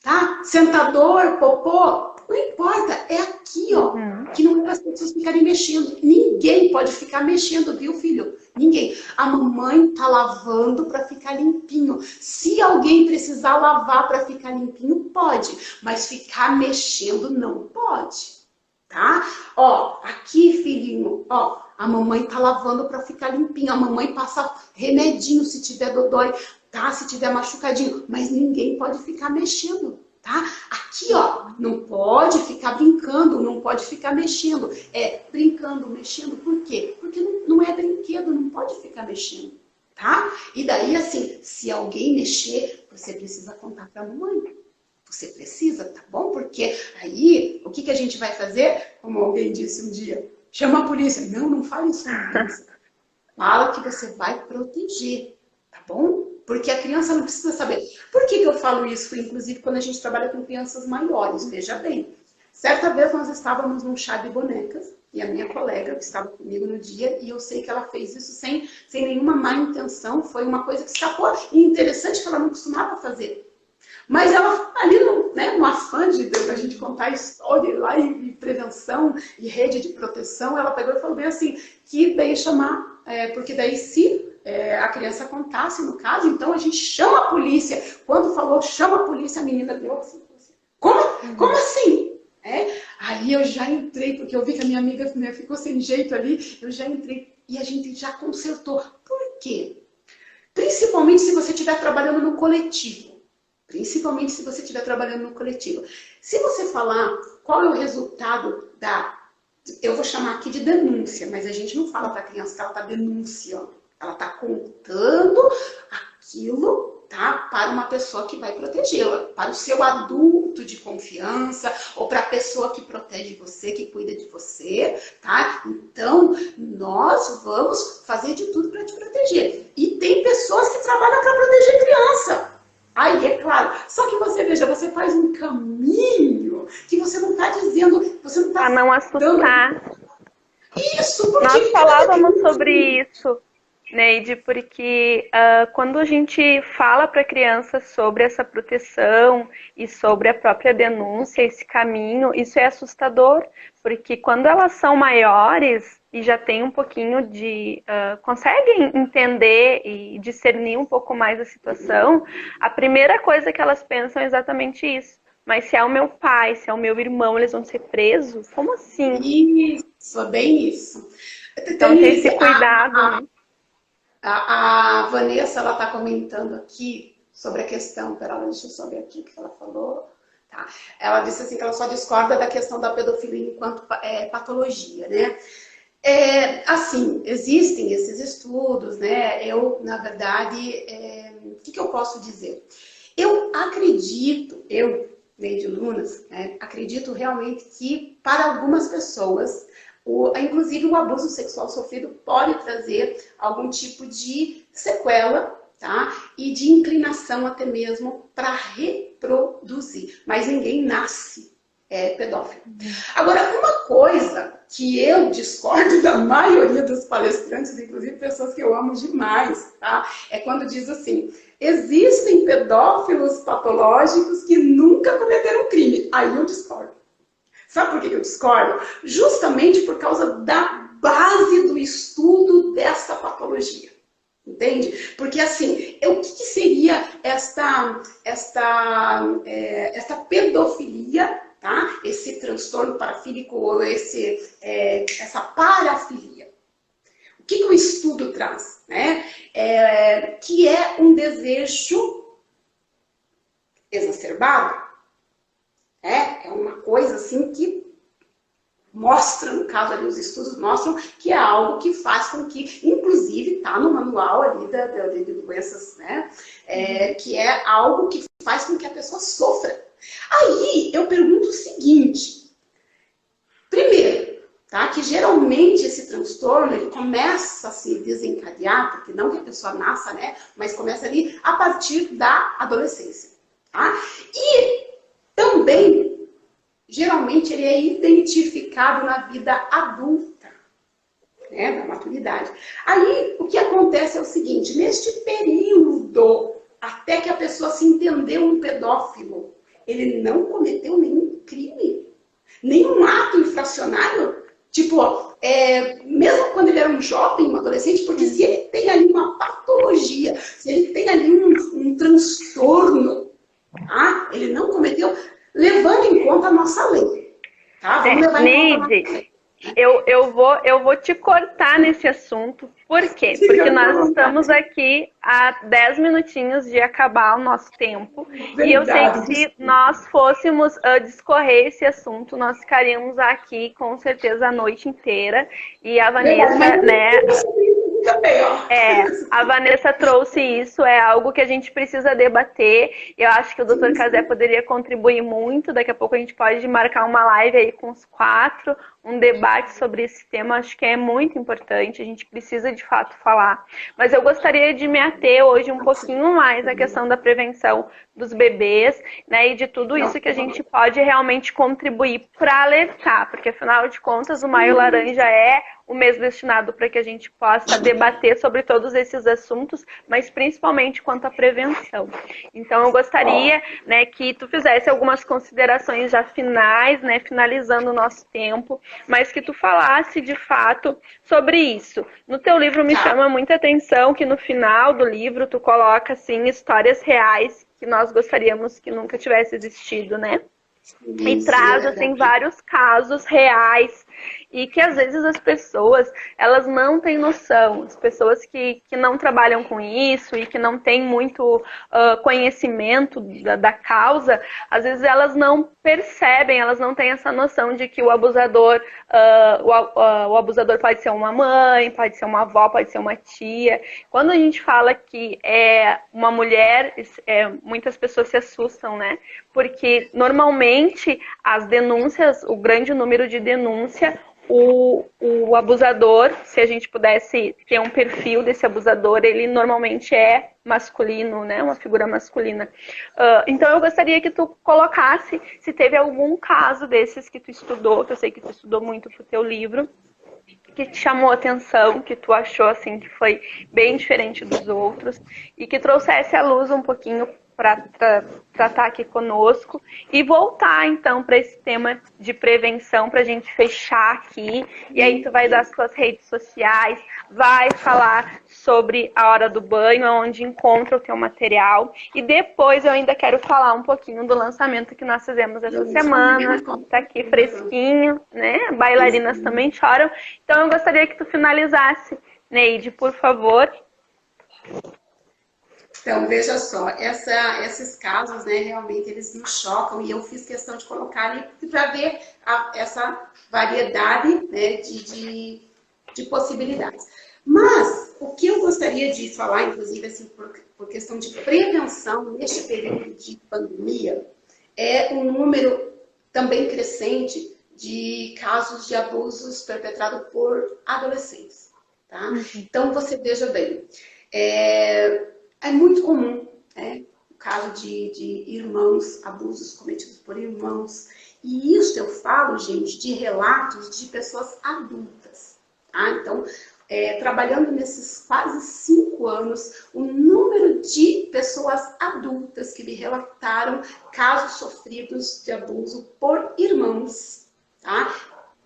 S4: tá? Sentador, popô. Não importa. É aqui, ó. Que não é para as pessoas ficarem mexendo. Ninguém pode ficar mexendo, viu, filho? Ninguém. A mamãe tá lavando para ficar limpinho. Se alguém precisar lavar para ficar limpinho, pode. Mas ficar mexendo não pode. Tá? Ó, aqui, filhinho, ó. A mamãe tá lavando para ficar limpinho. A mamãe passa remedinho se tiver dodói, tá? Se tiver machucadinho. Mas ninguém pode ficar mexendo. Tá? Aqui, ó, não pode ficar brincando, não pode ficar mexendo. Brincando, mexendo, por quê? Porque não é brinquedo, não pode ficar mexendo, tá? E daí, assim, se alguém mexer, você precisa contar pra mamãe. Você precisa, tá bom? Porque aí, o que a gente vai fazer? Como alguém disse um dia, chama a polícia. Não fale isso com a polícia. Fala que você vai proteger, tá bom? Porque a criança não precisa saber. Por que eu falo isso? Inclusive, quando a gente trabalha com crianças maiores, veja bem. Certa vez nós estávamos num chá de bonecas, e a minha colega que estava comigo no dia, e eu sei que ela fez isso sem nenhuma má intenção, foi uma coisa que escapou. E interessante que ela não costumava fazer. Mas ela, ali no afã de a gente contar história lá, e prevenção, e rede de proteção, ela pegou e falou bem assim, que daí ia chamar, porque daí se... a criança contasse, no caso, então a gente chama a polícia. Quando falou, chama a polícia, a menina deu assim. Como assim? Aí eu já entrei, porque eu vi que a minha amiga ficou sem jeito ali, eu já entrei e a gente já consertou. Por quê? Principalmente se você estiver trabalhando no coletivo. Principalmente se você estiver trabalhando no coletivo. Se você falar qual é o resultado eu vou chamar aqui de denúncia, mas a gente não fala para a criança que ela está denunciando. Ela está contando aquilo, tá, para uma pessoa que vai protegê-la, para o seu adulto de confiança, ou para a pessoa que protege você, que cuida de você, tá? Então, nós vamos fazer de tudo para te proteger. E tem pessoas que trabalham para proteger criança. Aí, é claro. Só que você, veja, você faz um caminho que você não está dizendo, você não está...
S3: Para não assustar.
S4: Isso, porque...
S3: Nós falávamos sobre isso, Neide, porque quando a gente fala para a criança sobre essa proteção e sobre a própria denúncia, esse caminho, isso é assustador, porque quando elas são maiores e já têm um pouquinho de... conseguem entender e discernir um pouco mais a situação, a primeira coisa que elas pensam é exatamente isso. Mas se é o meu pai, se é o meu irmão, eles vão ser presos? Como assim?
S4: Isso, é bem isso.
S3: Então tem esse cuidado, né?
S4: A Vanessa, ela está comentando aqui sobre a questão, deixa eu só ver aqui o que ela falou. Tá. Ela disse assim que ela só discorda da questão da pedofilia enquanto patologia, né? Assim, existem esses estudos, né? Eu, na verdade, o que eu posso dizer? Eu acredito, Neide Lunas, acredito realmente que para algumas pessoas Inclusive, o abuso sexual sofrido pode trazer algum tipo de sequela, tá? E de inclinação até mesmo para reproduzir. Mas ninguém nasce pedófilo. Agora, uma coisa que eu discordo da maioria dos palestrantes, inclusive pessoas que eu amo demais, tá? É quando diz assim, existem pedófilos patológicos que nunca cometeram crime. Aí eu discordo. Sabe por que eu discordo? Justamente por causa da base do estudo dessa patologia. Entende? Porque assim, o que seria esta pedofilia, tá? Esse transtorno parafílico ou essa parafilia? O que o estudo traz? Né? Que é um desejo exacerbado. É uma coisa assim que mostra, no caso ali, os estudos mostram que é algo que faz com que, inclusive, está no manual ali de doenças, né? Que é algo que faz com que a pessoa sofra. Aí, eu pergunto o seguinte. Primeiro, tá? Que geralmente esse transtorno, ele começa a se desencadear, porque não que a pessoa nasça, né? Mas começa ali a partir da adolescência, tá? E também, geralmente, ele é identificado na vida adulta, né, na maturidade. Aí, o que acontece é o seguinte, neste período, até que a pessoa se entendeu um pedófilo, ele não cometeu nenhum crime, nenhum ato infracionário, tipo, mesmo quando ele era um jovem, um adolescente, porque se ele tem ali uma patologia, se ele tem ali um transtorno, tá? Ele não cometeu, levando em conta a nossa lei. Tá? Vamos levar em conta a nossa lei.
S3: Eu vou te cortar nesse assunto. Por quê? Porque nós estamos aqui há 10 minutinhos de acabar o nosso tempo. Verdade. E eu sei que se nós fôssemos discorrer esse assunto, nós ficaríamos aqui com certeza a noite inteira. E a Vanessa, né?
S4: Também, ó.
S3: A Vanessa trouxe isso, é algo que a gente precisa debater. Eu acho que o Dr. Cazé poderia contribuir muito. Daqui a pouco a gente pode marcar uma live aí com os 4, um debate sobre esse tema. Acho que é muito importante, a gente precisa de fato falar. Mas eu gostaria de me ater hoje um pouquinho mais à questão da prevenção dos bebês, né, e de tudo isso que a gente pode realmente contribuir para alertar, porque afinal de contas o Maio Laranja é o mês destinado para que a gente possa debater sobre todos esses assuntos, mas principalmente quanto à prevenção. Então eu gostaria, né, que tu fizesse algumas considerações já finais, né, finalizando o nosso tempo, mas que tu falasse de fato sobre isso. No teu livro me chama muita atenção que no final do livro tu coloca assim histórias reais que nós gostaríamos que nunca tivesse existido, né? E traz assim vários casos reais e que às vezes as pessoas, elas não têm noção, as pessoas que não trabalham com isso e que não têm muito conhecimento da causa, às vezes elas não percebem, elas não têm essa noção de que o abusador pode ser uma mãe, pode ser uma avó, pode ser uma tia. Quando a gente fala que é uma mulher, muitas pessoas se assustam, né? Porque normalmente as denúncias, o grande número de denúncia, o abusador, se a gente pudesse ter um perfil desse abusador, ele normalmente é masculino, né? Uma figura masculina. Então eu gostaria que tu colocasse se teve algum caso desses que tu estudou, que eu sei que tu estudou muito pro teu livro, que te chamou a atenção, que tu achou assim que foi bem diferente dos outros e que trouxesse à luz um pouquinho para tratar aqui conosco e voltar então para esse tema de prevenção para a gente fechar aqui. E aí tu vai dar as tuas redes sociais, vai falar sobre a Hora do Banho, onde encontra o teu material, e depois eu ainda quero falar um pouquinho do lançamento que nós fizemos essa semana, tá aqui fresquinho, né? Bailarinas também choram. Então eu gostaria que tu finalizasse, Neide, por favor.
S4: Então, veja só, esses casos, né, realmente eles nos chocam e eu fiz questão de colocar ali para ver essa variedade, né, de possibilidades. Mas, o que eu gostaria de falar, inclusive, assim, por questão de prevenção neste período de pandemia, é um número também crescente de casos de abusos perpetrados por adolescentes. Tá? Então, você veja bem, é muito comum, né, o caso de irmãos, abusos cometidos por irmãos. E isso eu falo, gente, de relatos de pessoas adultas. Tá? Então, trabalhando nesses quase 5 anos, o número de pessoas adultas que me relataram casos sofridos de abuso por irmãos, tá?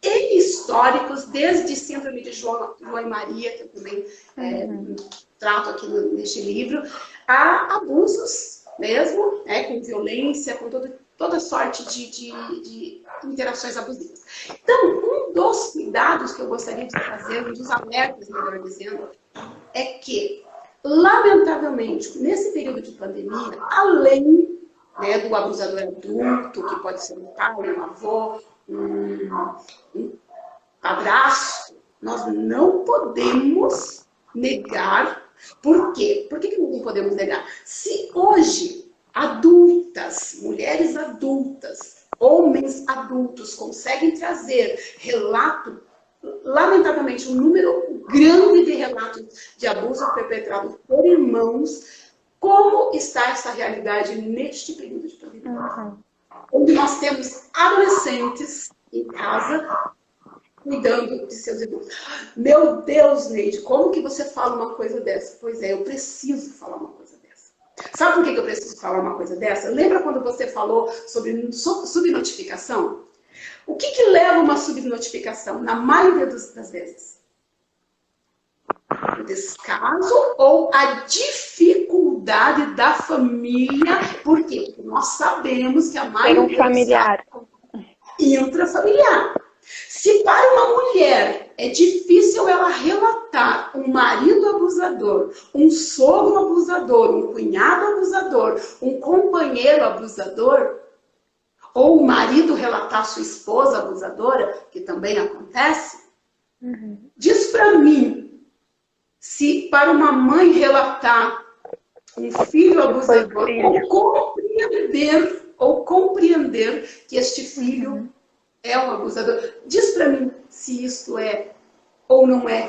S4: E históricos, desde síndrome de João e Maria, que eu também trato aqui neste livro, a abusos mesmo, com violência, com toda sorte de interações abusivas. Então, um dos cuidados que eu gostaria de fazer, um dos alertas, melhor dizendo, é que, lamentavelmente, nesse período de pandemia, além do abusador adulto, que pode ser um pai, um avô, um padrasto, nós não podemos negar. Por quê? Por que não podemos negar? Se hoje adultas, mulheres adultas, homens adultos conseguem trazer relato, lamentavelmente, um número grande de relatos de abuso perpetrado por irmãos, como está essa realidade neste período de pandemia? Onde nós temos adolescentes em casa cuidando de seus irmãos. Meu Deus, Neide, como que você fala uma coisa dessa? Pois é, eu preciso falar uma coisa dessa. Sabe por que eu preciso falar uma coisa dessa? Lembra quando você falou sobre subnotificação? O que leva uma subnotificação, na maioria das vezes? O descaso ou a dificuldade da família. Por quê? Porque nós sabemos que a maioria
S3: familiar
S4: intrafamiliar. Se para uma mulher é difícil ela relatar um marido abusador, um sogro abusador, um cunhado abusador, um companheiro abusador, ou o marido relatar sua esposa abusadora, que também acontece, diz para mim, se para uma mãe relatar um filho abusador, ou compreender que este filho é um abusador, diz para mim se isso é ou não é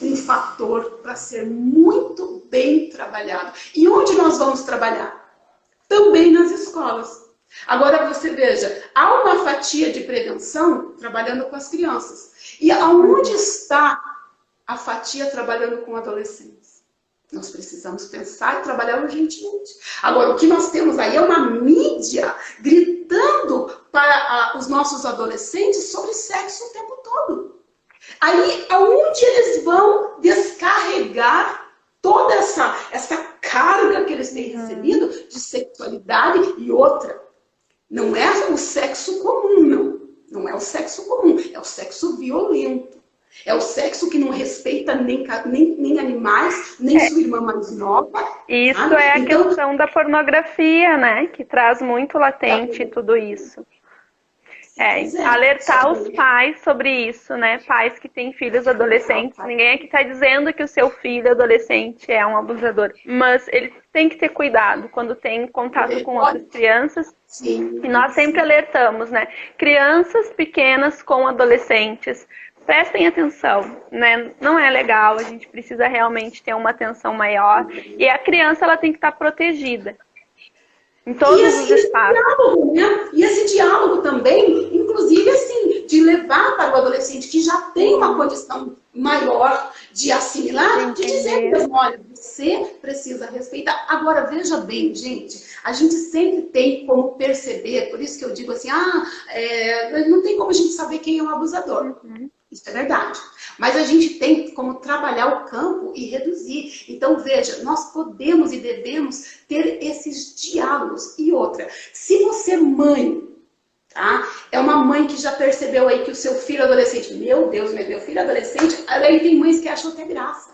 S4: um fator para ser muito bem trabalhado. E onde nós vamos trabalhar? Também nas escolas. Agora você veja, há uma fatia de prevenção trabalhando com as crianças. E aonde está a fatia trabalhando com adolescentes? Nós precisamos pensar e trabalhar urgentemente. Agora, o que nós temos aí é uma mídia gritando para os nossos adolescentes sobre sexo o tempo todo. Aí, aonde eles vão descarregar toda essa carga que eles têm recebido de sexualidade e outra? Não é o sexo comum, não. Não é o sexo comum, é o sexo violento. É o sexo que não respeita nem animais, nem sua irmã mais nova.
S3: Isso é a questão da pornografia, né? Que traz muito latente tudo isso. Alertar os pais sobre isso, né? Pais que têm filhos adolescentes. Ninguém aqui está dizendo que o seu filho adolescente é um abusador. Mas ele tem que ter cuidado quando tem contato com outras crianças.
S4: Sim.
S3: E nós sempre alertamos, né? Crianças pequenas com adolescentes. Prestem atenção, né? Não é legal, a gente precisa realmente ter uma atenção maior. E a criança, ela tem que estar protegida em todos os espaços.
S4: Diálogo, né? E esse diálogo também, inclusive assim, de levar para o adolescente que já tem uma condição maior de assimilar, de dizer mesmo, olha, você precisa respeitar. Agora, veja bem, gente, a gente sempre tem como perceber, por isso que eu digo assim, não tem como a gente saber quem é um abusador. Isso é verdade. Mas a gente tem como trabalhar o campo e reduzir. Então, veja, nós podemos e devemos ter esses diálogos. E outra, se você, mãe, tá? É uma mãe que já percebeu aí que o seu filho adolescente, meu Deus, meu filho adolescente, aí tem mães que acham até graça.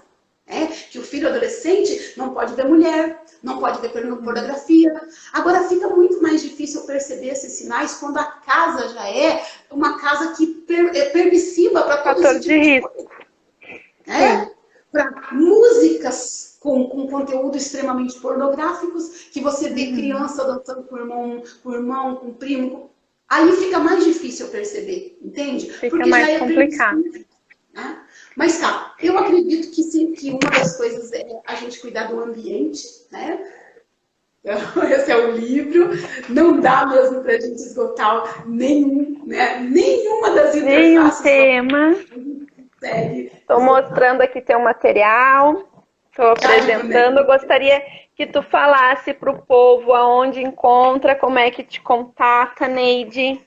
S4: Que o filho adolescente não pode ver mulher, não pode ver pornografia. Agora fica muito mais difícil perceber esses sinais quando a casa já é uma casa que é permissiva para todo esse tipo de coisa. Para músicas com conteúdo extremamente pornográficos, que você vê criança dançando com irmão, com primo. aí fica mais difícil eu perceber, entende?
S3: Fica mais complicado.
S4: Né? Mas tá, eu acredito que uma das coisas é a gente cuidar do ambiente, né? Então, esse é o livro. Não dá mesmo para a gente esgotar nenhuma das interfaces.
S3: Nenhum tema. Estou mostrando aqui teu material. Estou apresentando. Eu gostaria que tu falasse para o povo aonde encontra, como é que te contata, Neide.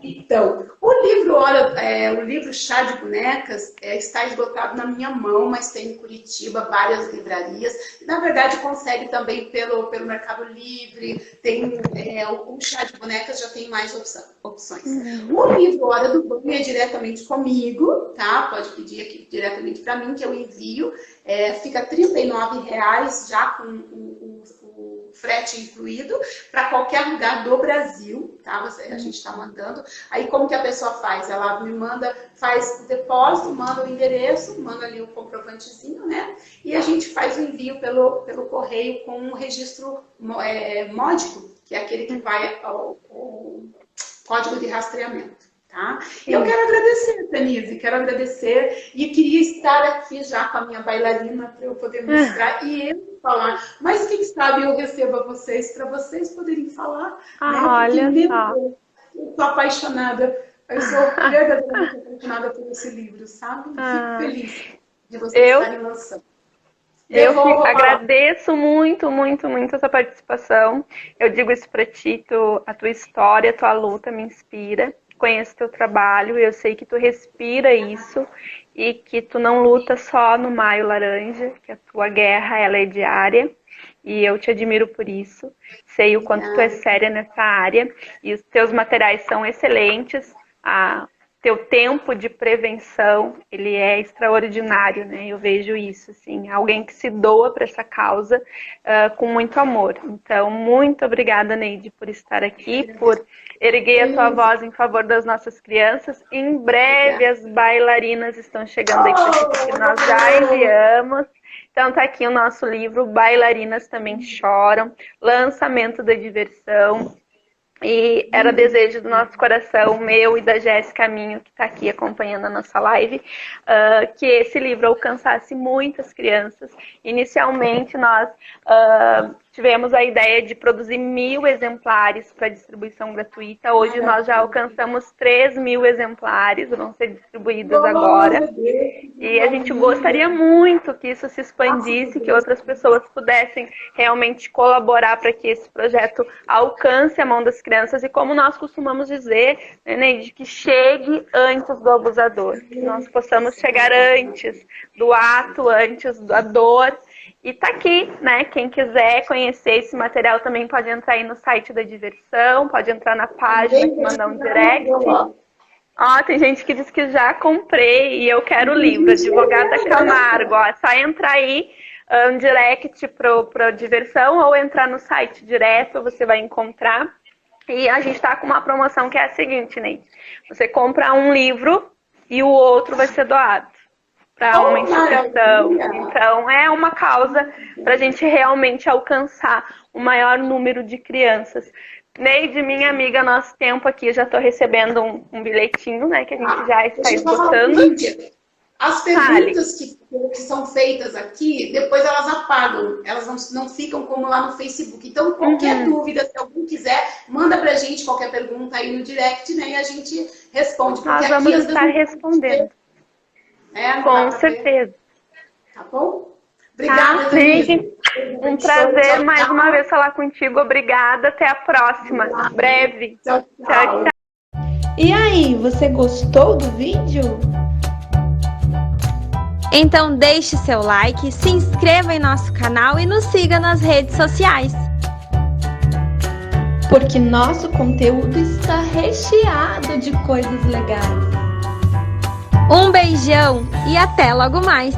S4: Então, o livro Chá de Bonecas está esgotado na minha mão, mas tem em Curitiba várias livrarias. Na verdade, consegue também pelo Mercado Livre. Tem o Chá de Bonecas já tem mais opções. O livro Hora do Banho é diretamente comigo, tá? Pode pedir aqui diretamente para mim que eu envio. Fica R$ 39,00 já com o frete incluído para qualquer lugar do Brasil, tá? A gente está mandando. Aí como que a pessoa faz? Ela me manda, faz o depósito, manda o endereço, manda ali o comprovantezinho, né? E a gente faz o envio pelo correio com um registro módico, que é aquele que vai ao código de rastreamento. Tá? Eu quero agradecer, Tanise, e queria estar aqui já com a minha bailarina para eu poder mostrar e eu falar. Mas quem sabe eu receba vocês para vocês poderem falar.
S3: Olha só.
S4: Eu sou apaixonada, eu sou verdadeiramente apaixonada por esse livro, sabe? Fico feliz de vocês estarem lançando.
S3: Eu agradeço muito, muito, muito a sua participação. Eu digo isso para ti, a tua história, a tua luta me inspira. Conheço teu trabalho, eu sei que tu respira isso e que tu não luta só no Maio Laranja, que a tua guerra ela é diária e eu te admiro por isso. Sei o quanto tu é séria nessa área e os teus materiais são excelentes. Teu tempo de prevenção, ele é extraordinário, né? Eu vejo isso, assim, alguém que se doa para essa causa com muito amor. Então, muito obrigada, Neide, por estar aqui, por erguer a tua voz em favor das nossas crianças. Em breve, as bailarinas estão chegando aqui, porque nós já enviamos. Então, tá aqui o nosso livro, Bailarinas Também Choram, Lançamento da Diversão. E era desejo do nosso coração, meu e da Jéssica Minho, que está aqui acompanhando a nossa live, que esse livro alcançasse muitas crianças. Inicialmente, nós tivemos a ideia de produzir 1.000 exemplares para distribuição gratuita. Hoje nós já alcançamos 3.000 exemplares, vão ser distribuídos agora. E a gente gostaria muito que isso se expandisse, que outras pessoas pudessem realmente colaborar para que esse projeto alcance a mão das crianças. E como nós costumamos dizer, né, Neide, que chegue antes do abusador. Que nós possamos chegar antes do ato, antes da dor. E tá aqui, né? Quem quiser conhecer esse material também pode entrar aí no site da Diversão, pode entrar na página que mandar um direct. Tem gente que diz que já comprei e eu quero o livro, Advogada Camargo. É só entrar aí um direct pro Diversão ou entrar no site direto, você vai encontrar. E a gente tá com uma promoção que é a seguinte, Neide. Você compra um livro e o outro vai ser doado para uma instituição. Então, é uma causa para a gente realmente alcançar o maior número de crianças. Neide, minha amiga, nosso tempo aqui, eu já estou recebendo um bilhetinho, né, que a gente já está esgotando.
S4: As perguntas que são feitas aqui, depois elas apagam, elas não ficam como lá no Facebook. Então, qualquer dúvida, se alguém quiser, manda pra gente qualquer pergunta aí no direct, né, e a gente responde.
S3: Nós vamos estar respondendo. Com certeza.
S4: Tá bom? Obrigada,
S3: Neide. Um prazer mais uma vez falar contigo. Obrigada. Até a próxima. Breve.
S4: Tchau.
S1: E aí, você gostou do vídeo?
S2: Então deixe seu like, se inscreva em nosso canal e nos siga nas redes sociais.
S1: Porque nosso conteúdo está recheado de coisas legais.
S2: Um beijão e até logo mais!